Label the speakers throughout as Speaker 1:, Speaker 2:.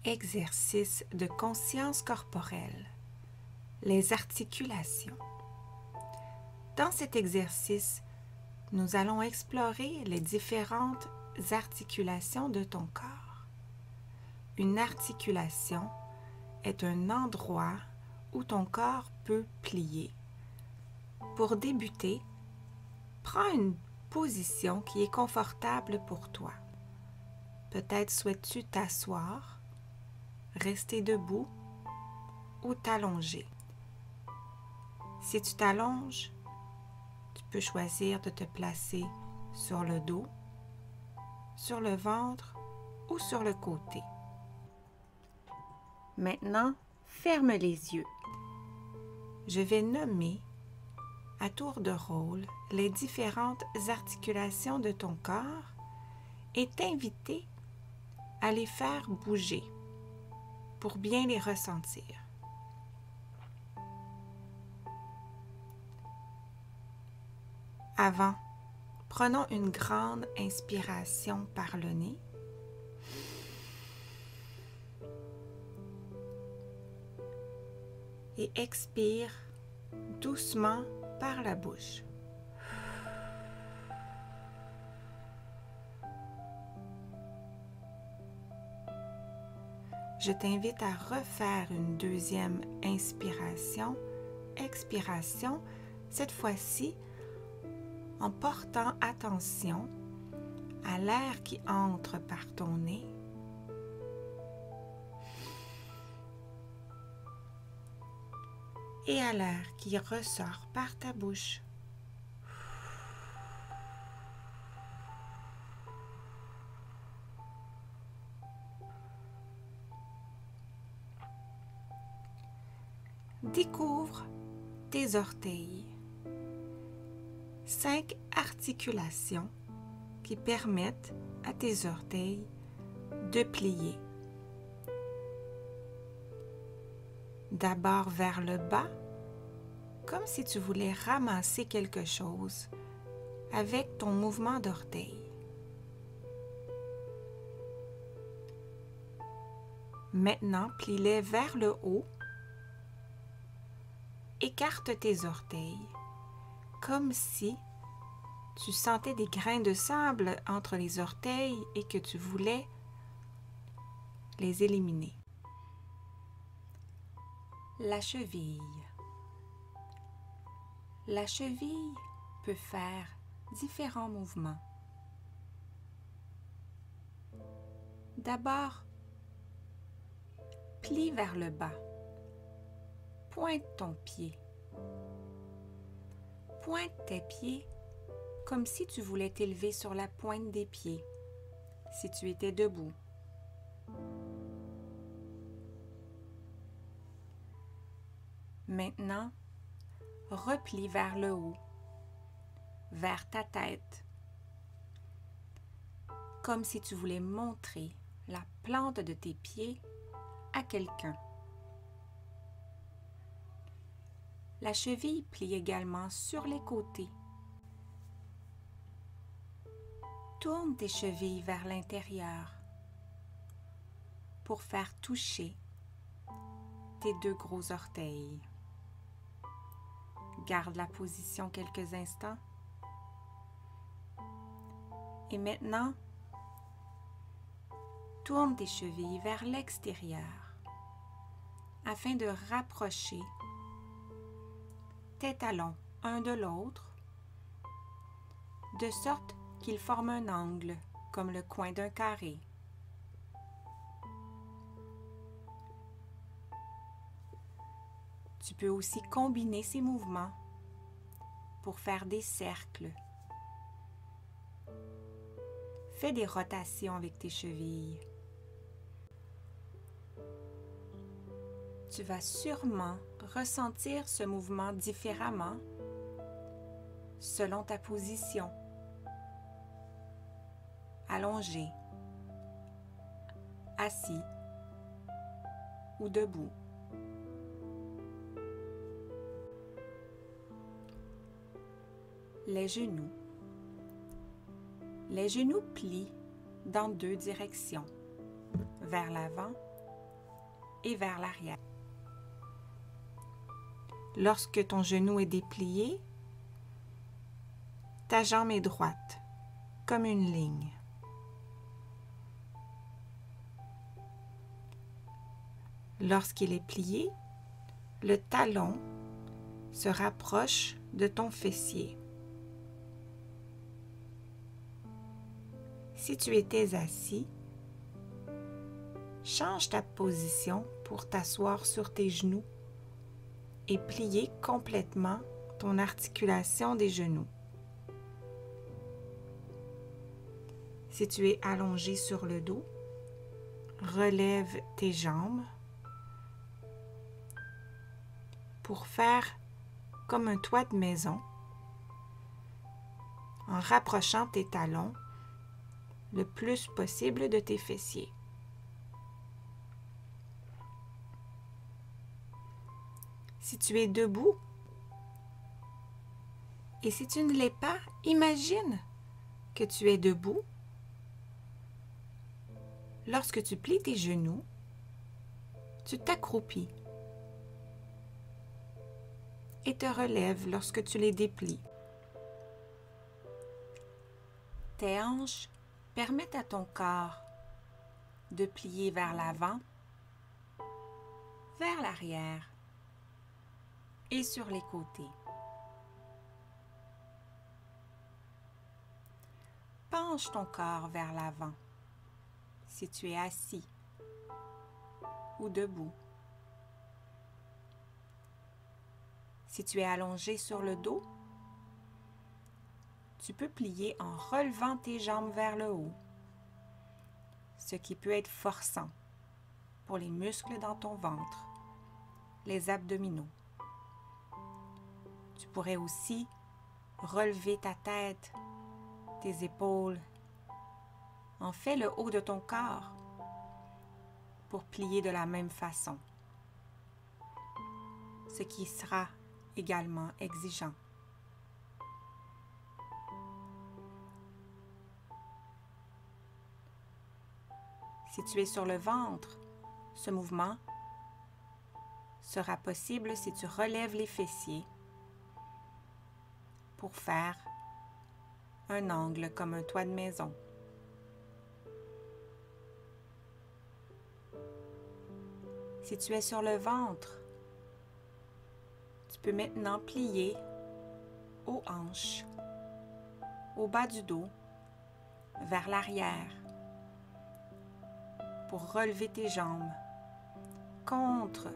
Speaker 1: Exercice de conscience corporelle. Les articulations. Dans cet exercice, nous allons explorer les différentes articulations de ton corps. Une articulation est un endroit où ton corps peut plier. Pour débuter, prends une position qui est confortable pour toi. Peut-être souhaites-tu t'asseoir, rester debout ou t'allonger. Si tu t'allonges, tu peux choisir de te placer sur le dos, sur le ventre ou sur le côté. Maintenant, ferme les yeux. Je vais nommer à tour de rôle les différentes articulations de ton corps et t'inviter à les faire bouger pour bien les ressentir. Avant, prenons une grande inspiration par le nez. Et expire doucement par la bouche. Je t'invite à refaire une deuxième inspiration, expiration, cette fois-ci en portant attention à l'air qui entre par ton nez et à l'air qui ressort par ta bouche. Découvre tes orteils. 5 articulations qui permettent à tes orteils de plier. D'abord vers le bas, comme si tu voulais ramasser quelque chose avec ton mouvement d'orteil. Maintenant, plie-les vers le haut. Écarte tes orteils, comme si tu sentais des grains de sable entre les orteils et que tu voulais les éliminer. La cheville. La cheville peut faire différents mouvements. D'abord, plie vers le bas. Pointe ton pied. Pointe tes pieds comme si tu voulais t'élever sur la pointe des pieds, si tu étais debout. Maintenant, replie vers le haut, vers ta tête, comme si tu voulais montrer la plante de tes pieds à quelqu'un. La cheville plie également sur les côtés. Tourne tes chevilles vers l'intérieur pour faire toucher tes 2 gros orteils. Garde la position quelques instants. Et maintenant, tourne tes chevilles vers l'extérieur afin de rapprocher tes talons un de l'autre, de sorte qu'ils forment un angle, comme le coin d'un carré. Tu peux aussi combiner ces mouvements pour faire des cercles. Fais des rotations avec tes chevilles. Tu vas sûrement ressentir ce mouvement différemment selon ta position. Allongé, assis ou debout. Les genoux. Les genoux plient dans 2 directions, vers l'avant et vers l'arrière. Lorsque ton genou est déplié, ta jambe est droite, comme une ligne. Lorsqu'il est plié, le talon se rapproche de ton fessier. Si tu étais assis, change ta position pour t'asseoir sur tes genoux et plier complètement ton articulation des genoux. Si tu es allongé sur le dos, relève tes jambes pour faire comme un toit de maison en rapprochant tes talons le plus possible de tes fessiers. Si tu es debout, et si tu ne l'es pas, imagine que tu es debout. Lorsque tu plies tes genoux, tu t'accroupis et te relèves lorsque tu les déplies. Tes hanches permettent à ton corps de plier vers l'avant, vers l'arrière et sur les côtés. Penche ton corps vers l'avant si tu es assis ou debout. Si tu es allongé sur le dos, tu peux plier en relevant tes jambes vers le haut, ce qui peut être forçant pour les muscles dans ton ventre, les abdominaux. Tu pourrais aussi relever ta tête, tes épaules. En fais le haut de ton corps pour plier de la même façon, ce qui sera également exigeant. Si tu es sur le ventre, ce mouvement sera possible si tu relèves les fessiers pour faire un angle comme un toit de maison. Si tu es sur le ventre, tu peux maintenant plier aux hanches, au bas du dos, vers l'arrière, pour relever tes jambes contre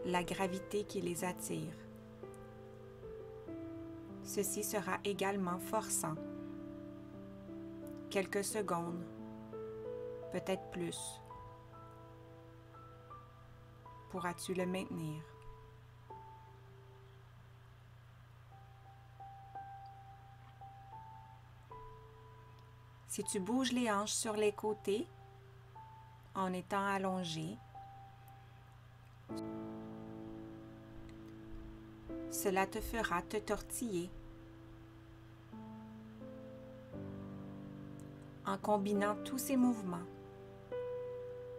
Speaker 1: la gravité qui les attire. Ceci sera également forçant. Quelques secondes, peut-être plus. Pourras-tu le maintenir? Si tu bouges les hanches sur les côtés en étant allongé, cela te fera te tortiller. En combinant tous ces mouvements,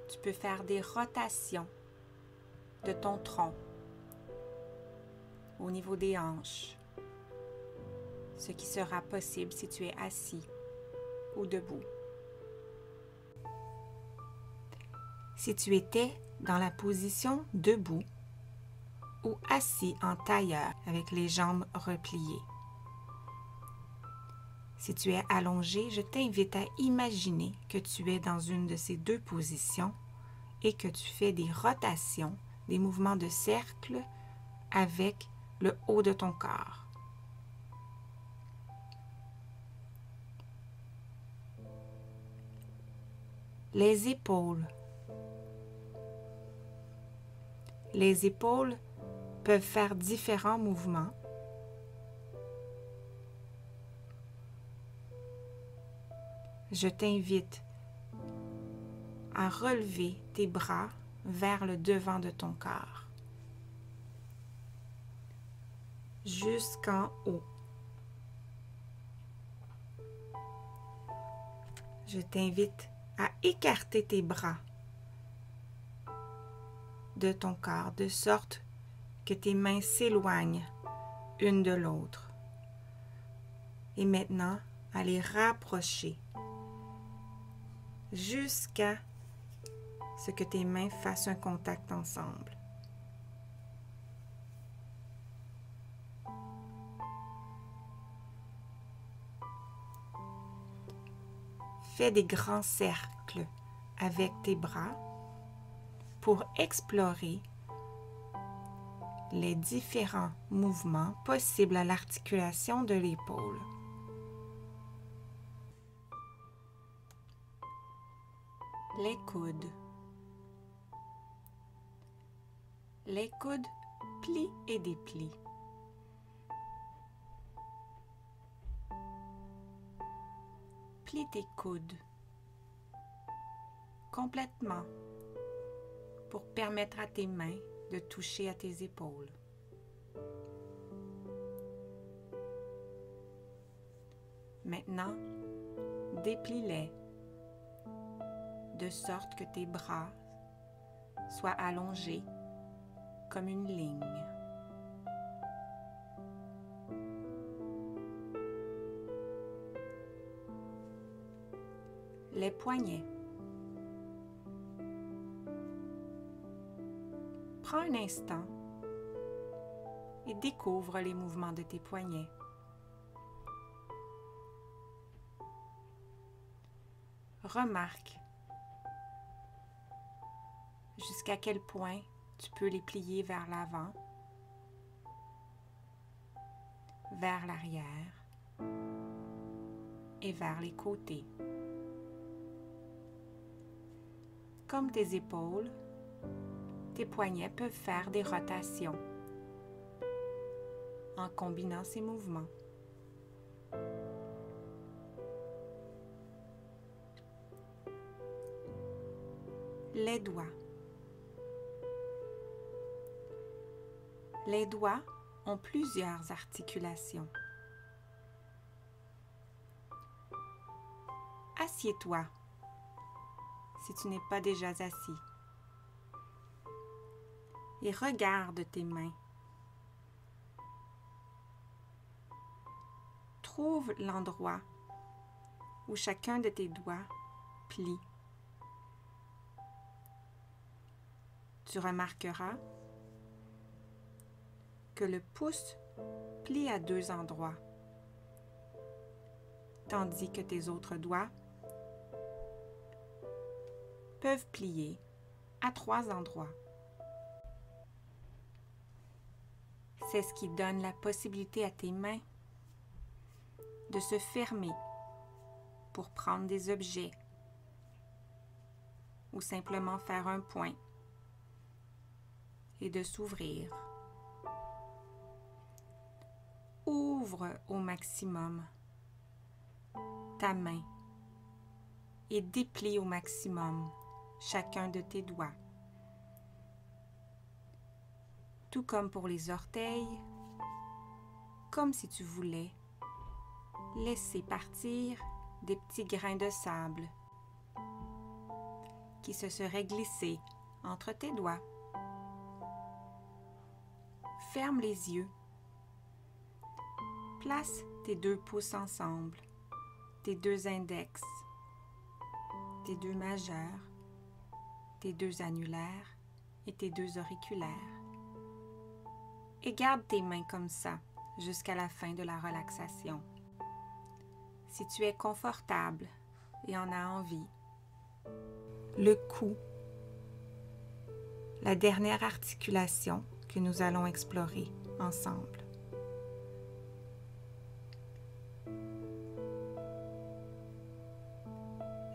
Speaker 1: tu peux faire des rotations de ton tronc au niveau des hanches, ce qui sera possible si tu es assis ou debout. Si tu étais dans la position debout ou assis en tailleur avec les jambes repliées. Si tu es allongé, je t'invite à imaginer que tu es dans une de ces deux positions et que tu fais des rotations, des mouvements de cercle avec le haut de ton corps. Les épaules. Les épaules peuvent faire différents mouvements. Je t'invite à relever tes bras vers le devant de ton corps, jusqu'en haut. Je t'invite à écarter tes bras de ton corps de sorte que tes mains s'éloignent une de l'autre. Et maintenant, à les rapprocher jusqu'à ce que tes mains fassent un contact ensemble. Fais des grands cercles avec tes bras pour explorer les différents mouvements possibles à l'articulation de l'épaule. Les coudes. Les coudes plient et déplient. Plie tes coudes complètement pour permettre à tes mains de toucher à tes épaules. Maintenant, déplie-les de sorte que tes bras soient allongés comme une ligne. Les poignets. Prends un instant et découvre les mouvements de tes poignets. Remarque jusqu'à quel point tu peux les plier vers l'avant, vers l'arrière et vers les côtés. Comme tes épaules, tes poignets peuvent faire des rotations en combinant ces mouvements. Les doigts. Les doigts ont plusieurs articulations. Assieds-toi si tu n'es pas déjà assis et regarde tes mains. Trouve l'endroit où chacun de tes doigts plie. Tu remarqueras que le pouce plie à 2 endroits, tandis que tes autres doigts peuvent plier à 3 endroits. C'est ce qui donne la possibilité à tes mains de se fermer pour prendre des objets ou simplement faire un point et de s'ouvrir. Ouvre au maximum ta main et déplie au maximum chacun de tes doigts. Tout comme pour les orteils, comme si tu voulais laisser partir des petits grains de sable qui se seraient glissés entre tes doigts. Ferme les yeux. Place tes 2 pouces ensemble, tes 2 index, tes 2 majeurs, tes 2 annulaires et tes 2 auriculaires. Et garde tes mains comme ça jusqu'à la fin de la relaxation. Si tu es confortable et en as envie, le cou, la dernière articulation que nous allons explorer ensemble.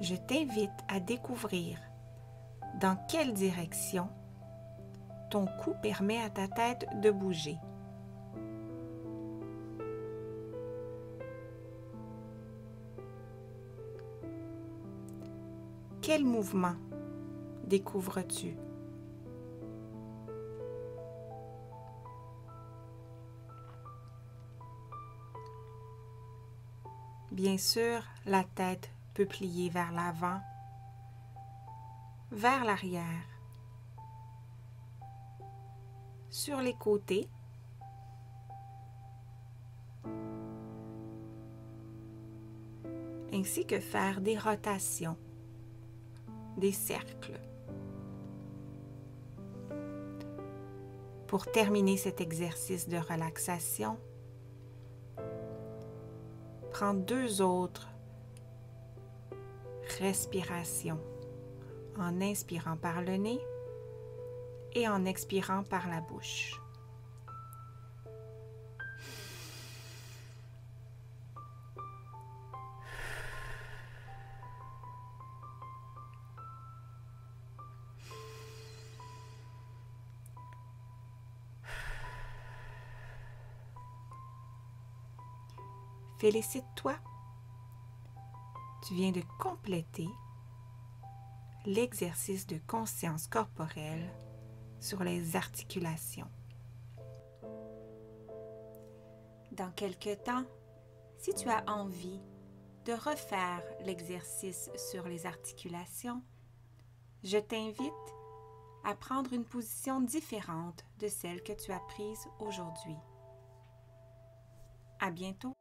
Speaker 1: Je t'invite à découvrir dans quelle direction ton cou permet à ta tête de bouger. Quel mouvement découvres-tu? Bien sûr, la tête peut plier vers l'avant, vers l'arrière sur les côtés. Ainsi que faire des rotations, des cercles. Pour terminer cet exercice de relaxation, prends 2 autres respirations en inspirant par le nez et en expirant par la bouche. Félicite-toi, tu viens de compléter l'exercice de conscience corporelle sur les articulations. Dans quelque temps, si tu as envie de refaire l'exercice sur les articulations, je t'invite à prendre une position différente de celle que tu as prise aujourd'hui. À bientôt!